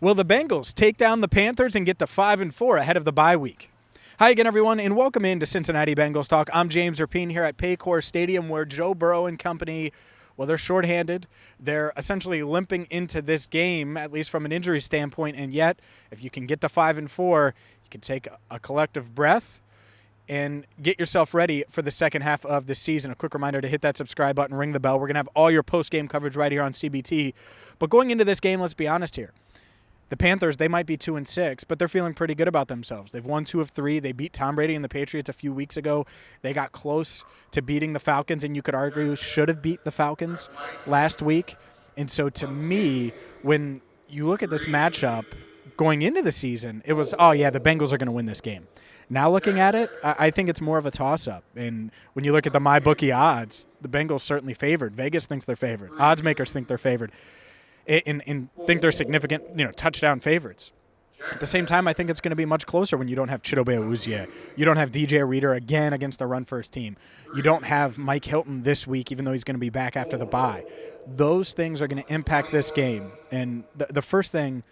Will the Bengals take down the Panthers and get to 5-4 ahead of the bye week? Hi again, everyone, and welcome into Cincinnati Bengals Talk. I'm James Rapien here at Paycor Stadium, where Joe Burrow and company, well, they're shorthanded. They're essentially limping into this game, at least from an injury standpoint, and yet, if you can get to 5-4, you can take a collective breath and get yourself ready for the second half of the season. A quick reminder to hit that subscribe button, ring the bell. We're going to have all your post-game coverage right here on CBT. But going into this game, let's be honest here. The Panthers, they might be 2-6, but they're feeling pretty good about themselves. They've won 2 of 3. They beat Tom Brady and the Patriots a few weeks ago. They got close to beating the Falcons, and you could argue should have beat the Falcons last week. And so to me, when you look at this matchup going into the season, it was, oh, yeah, the Bengals are going to win this game. Now looking at it, I think it's more of a toss-up. And when you look at the MyBookie odds, the Bengals certainly favored. Vegas thinks they're favored. Odds makers think they're favored. And think they're significant, touchdown favorites. At the same time, I think it's going to be much closer when you don't have Chidobe Awuzie. You don't have DJ Reader again against the run-first team. You don't have Mike Hilton this week, even though he's going to be back after the bye. Those things are going to impact this game. And the first thing,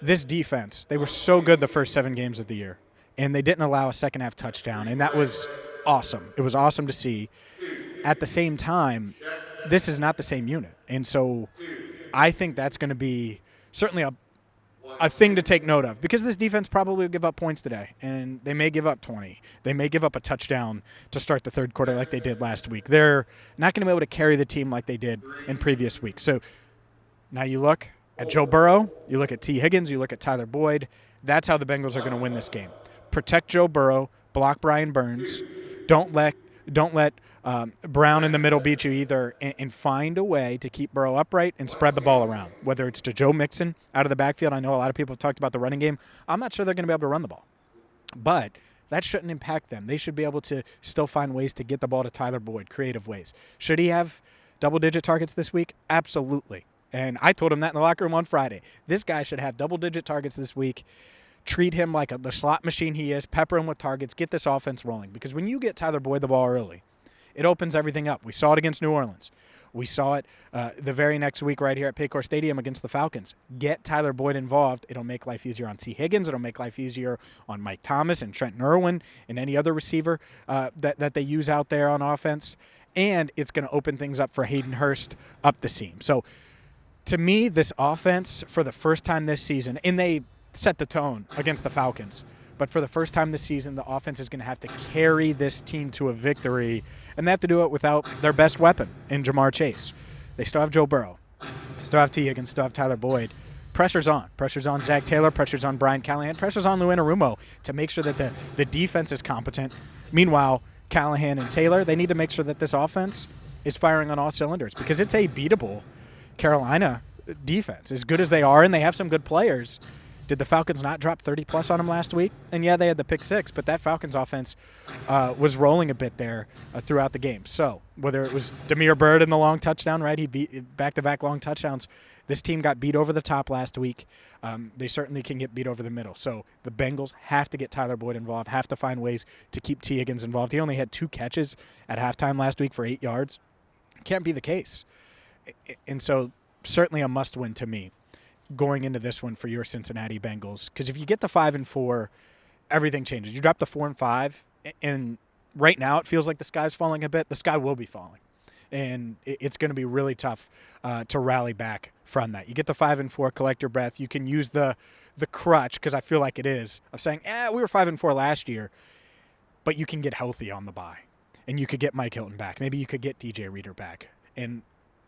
this defense, they were so good the first 7 games of the year, and they didn't allow a second-half touchdown, and that was awesome. It was awesome to see. At the same time, this is not the same unit, and so I think that's going to be certainly a thing to take note of, because this defense probably will give up points today, and they may give up 20. They may give up a touchdown to start the third quarter like they did last week. They're not going to be able to carry the team like they did in previous weeks. So now you look at Joe Burrow, you look at T. Higgins, you look at Tyler Boyd. That's how the Bengals are going to win this game. Protect Joe Burrow, block Brian Burns. Don't let Brown in the middle beat you either, and find a way to keep Burrow upright and spread the ball around, whether it's to Joe Mixon out of the backfield. I know a lot of people have talked about the running game. I'm not sure they're going to be able to run the ball, but that shouldn't impact them. They should be able to still find ways to get the ball to Tyler Boyd, creative ways. Should he have double-digit targets this week? Absolutely. And I told him that in the locker room on Friday. This guy should have double-digit targets this week. Treat him like the slot machine he is, pepper him with targets, get this offense rolling. Because when you get Tyler Boyd the ball early, it opens everything up. We saw it against New Orleans. We saw it the very next week right here at Paycor Stadium against the Falcons. Get Tyler Boyd involved. It'll make life easier on T. Higgins. It'll make life easier on Mike Thomas and Trent Irwin and any other receiver that they use out there on offense. And it's going to open things up for Hayden Hurst up the seam. So to me, this offense for the first time this season, and they set the tone against the Falcons, but for the first time this season, the offense is going to have to carry this team to a victory, and they have to do it without their best weapon in Jamar Chase. They still have Joe Burrow, still have T. Higgins, still have Tyler Boyd. Pressure's on. Pressure's on Zach Taylor. Pressure's on Brian Callahan. Pressure's on Lou Anarumo to make sure that the defense is competent. Meanwhile, Callahan and Taylor, they need to make sure that this offense is firing on all cylinders, because it's a beatable Carolina defense. As good as they are, and they have some good players, did the Falcons not drop 30-plus on them last week? And, yeah, they had the pick 6, but that Falcons offense was rolling a bit there throughout the game. So whether it was Damiere Byrd in the long touchdown, right, he beat back-to-back long touchdowns. This team got beat over the top last week. They certainly can get beat over the middle. So the Bengals have to get Tyler Boyd involved, have to find ways to keep T. Higgins involved. He only had 2 catches at halftime last week for 8 yards. Can't be the case. And so certainly a must-win to me going into this one for your Cincinnati Bengals, because if you get to 5-4, everything changes. You drop to 4-5, and right now it feels like the sky's falling a bit. The sky will be falling, and it's going to be really tough to rally back from that. You get to 5-4, collect your breath. You can use the crutch, because I feel like it is, of saying, we were 5-4 last year, but you can get healthy on the bye, and you could get Mike Hilton back. Maybe you could get DJ Reader back, and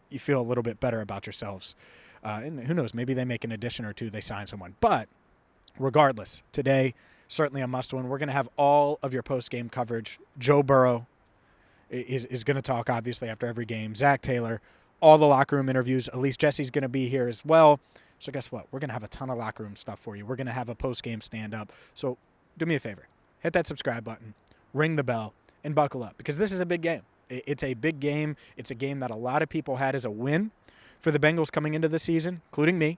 you feel a little bit better about yourselves. And who knows, maybe they make an addition or two, they sign someone. But regardless, today, certainly a must-win. We're going to have all of your post-game coverage. Joe Burrow is going to talk, obviously, after every game. Zach Taylor, all the locker room interviews. At least Jesse's going to be here as well. So guess what? We're going to have a ton of locker room stuff for you. We're going to have a post-game stand-up. So do me a favor. Hit that subscribe button, ring the bell, and buckle up, because this is a big game. It's a big game. It's a game that a lot of people had as a win for the Bengals coming into the season, including me,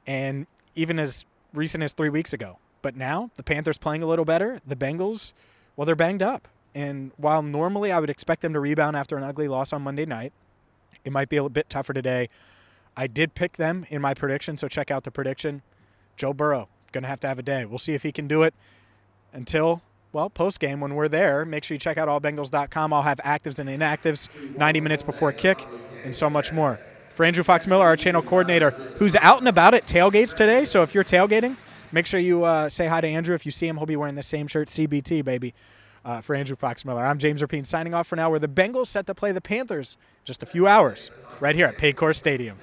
and even as recent as 3 weeks ago. But now the Panthers playing a little better. The Bengals, well, they're banged up. And while normally I would expect them to rebound after an ugly loss on Monday night, it might be a bit tougher today. I did pick them in my prediction, so check out the prediction. Joe Burrow, going to have a day. We'll see if he can do it until, well, post-game when we're there. Make sure you check out allbengals.com. I'll have actives and inactives 90 minutes before kick and so much more. For Andrew Fox-Miller, our channel coordinator, who's out and about at tailgates today, so if you're tailgating, make sure you say hi to Andrew. If you see him, he'll be wearing the same shirt, CBT, baby. For Andrew Fox-Miller, I'm James Rapien signing off for now, where the Bengals set to play the Panthers just a few hours right here at Paycor Stadium.